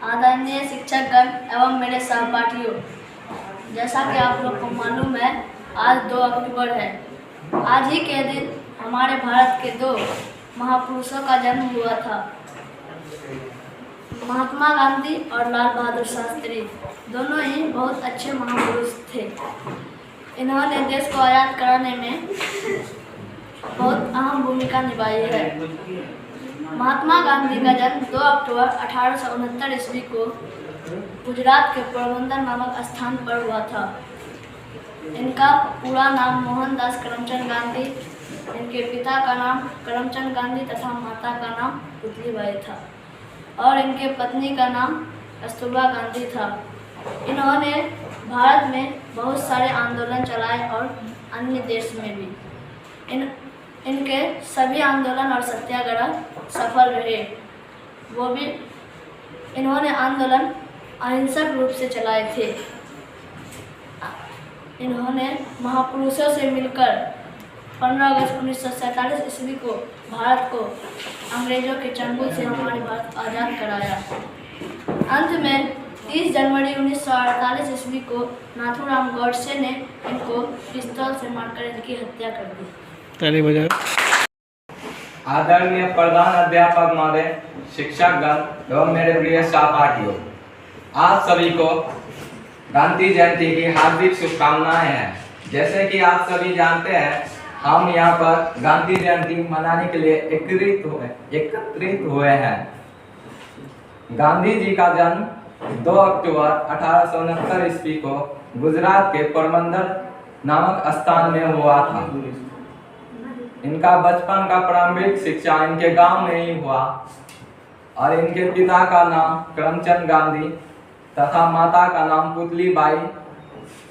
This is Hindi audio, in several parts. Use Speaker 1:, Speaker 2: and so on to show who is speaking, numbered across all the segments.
Speaker 1: आदरणीय शिक्षकगण एवं मेरे सहपाठियों, जैसा कि आप लोग को मालूम है, आज 2 अक्टूबर है। आज ही के दिन हमारे भारत के 2 महापुरुषों का जन्म हुआ था। महात्मा गांधी और लाल बहादुर शास्त्री दोनों ही बहुत अच्छे महापुरुष थे। इन्होंने देश को आज़ाद कराने में बहुत अहम भूमिका निभाई है। महात्मा गांधी का जन्म 2 अक्टूबर 1869 ईस्वी को गुजरात के पोरबंदर नामक स्थान पर हुआ था। इनका पूरा नाम मोहनदास करमचंद गांधी, इनके पिता का नाम करमचंद गांधी तथा माता का नाम पुतलीबाई था और इनके पत्नी का नाम कस्तूरबा गांधी था। इन्होंने भारत में बहुत सारे आंदोलन चलाए और अन्य देश में भी। इनके सभी आंदोलन और सत्याग्रह सफल रहे। वो भी इन्होंने आंदोलन अहिंसक रूप से चलाए थे। इन्होंने महापुरुषों से मिलकर 15 अगस्त 1947 ईस्वी को भारत को अंग्रेजों के चंगुल से हमारे भारत को आज़ाद कराया। अंत में 30 जनवरी 1948 ईस्वी को नाथूराम गॉडसे ने इनको पिस्तौल से मारकर इनकी हत्या कर दी।
Speaker 2: ताली बजाओ।
Speaker 3: आदरणीय प्रधान अध्यापक महोदय, शिक्षकगण एवं मेरे प्रिय सहपाठियों, आप सभी को गांधी जयंती की हार्दिक शुभकामनाएं हैं। जैसे कि आप सभी जानते हैं, हम यहाँ पर गांधी जयंती मनाने के लिए एकत्रित हुए हैं। गांधी जी का जन्म 2 अक्टूबर 1869 ईस्वी को गुजरात के पोरबंदर नामक स्थान में हुआ था। इनका बचपन का प्रारंभिक शिक्षा इनके गांव में ही हुआ और इनके पिता का नाम करमचंद गांधी तथा माता का नाम पुतलीबाई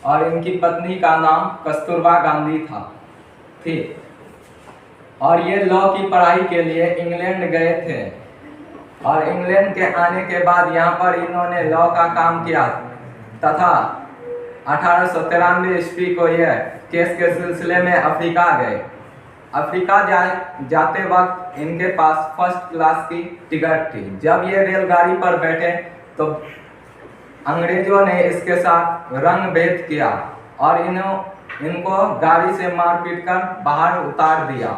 Speaker 3: और इनकी पत्नी का नाम कस्तूरबा गांधी थी। और ये लॉ की पढ़ाई के लिए इंग्लैंड गए थे और इंग्लैंड के आने के बाद यहाँ पर इन्होंने लॉ का काम किया तथा 1893 ईस्वी को यह केस के सिलसिले में अफ्रीका गए। अफ्रीका जाते वक्त इनके पास फर्स्ट क्लास की टिकट थी। जब ये रेलगाड़ी पर बैठे तो अंग्रेजों ने इसके साथ रंग भेद किया और इनको गाड़ी से मार पीट कर बाहर उतार दिया।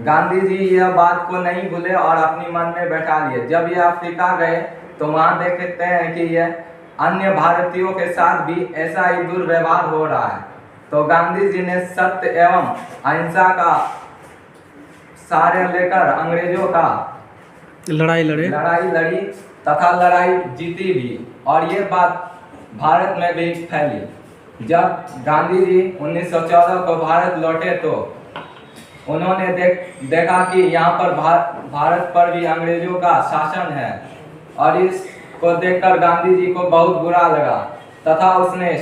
Speaker 3: गांधी जी यह बात को नहीं भूले और अपनी मन में बैठा लिए। जब ये अफ्रीका गए तो वहाँ देखते हैं कि यह अन्य भारतीयों के साथ भी ऐसा ही दुर्व्यवहार हो रहा है। तो गांधी जी ने सत्य एवं अहिंसा का सहारा लेकर अंग्रेजों का लड़ाई लड़ी तथा लड़ाई जीती भी और ये बात भारत में भी फैली। जब गांधी जी 1914 को भारत लौटे तो उन्होंने देखा कि यहाँ पर भारत पर भी अंग्रेजों का शासन है और इसको देखकर गांधी जी को बहुत बुरा लगा तथा उसने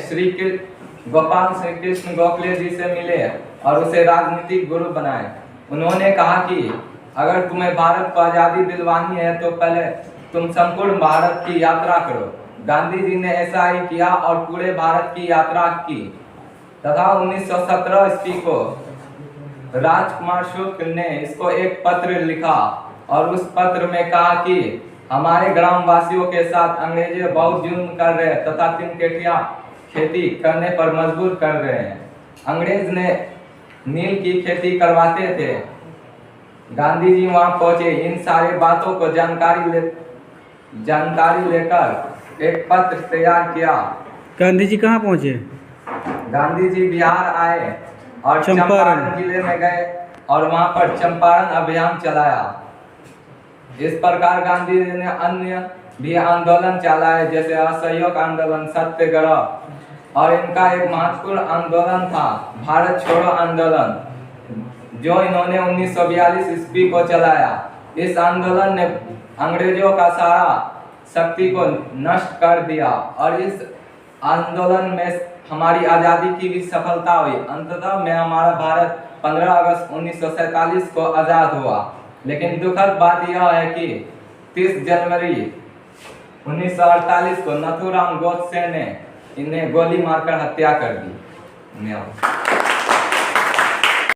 Speaker 3: गोपाल श्री कृष्ण गोखले जी से मिले और उसे राजनीतिक गुरु बनाए। उन्होंने कहा कि अगर तुम्हें भारत को आज़ादी दिलवानी है तो पहले तुम संपूर्ण भारत की यात्रा करो। गांधी जी ने ऐसा ही किया और पूरे भारत की यात्रा की तथा 1917 ईस्वी को राजकुमार शुक्ल ने इसको एक पत्र लिखा और उस पत्र में कहा कि हमारे ग्रामवासियों के साथ अंग्रेज बहुत जुल्म कर रहे हैं तथा तिनकेटिया खेती करने पर मजबूर कर रहे हैं। अंग्रेज ने नील की खेती करवाते थे। गांधी जी वहां पहुंचे, इन सारे बातों को जानकारी लेकर एक पत्र तैयार किया।
Speaker 2: गांधी जी कहाँ पहुंचे?
Speaker 3: गांधी जी बिहार आए और चंपारण जिले में गए और वहां पर चंपारण अभियान चलाया। इस प्रकार गांधी जी ने अन्य भी आंदोलन चलाए जैसे असहयोग आंदोलन, सत्याग्रह और इनका एक महत्वपूर्ण आंदोलन था भारत छोड़ो आंदोलन, जो इन्होंने 1942 ईस्वी को चलाया। इस आंदोलन ने अंग्रेजों का सारा शक्ति को नष्ट कर दिया और इस आंदोलन में हमारी आज़ादी की भी सफलता हुई। अंततः में हमारा भारत 15 अगस्त 1947 को आज़ाद हुआ। लेकिन दुखद बात यह है कि 30 जनवरी 1948 को नाथूराम गॉडसे ने इन्हें गोली मारकर हत्या कर दी।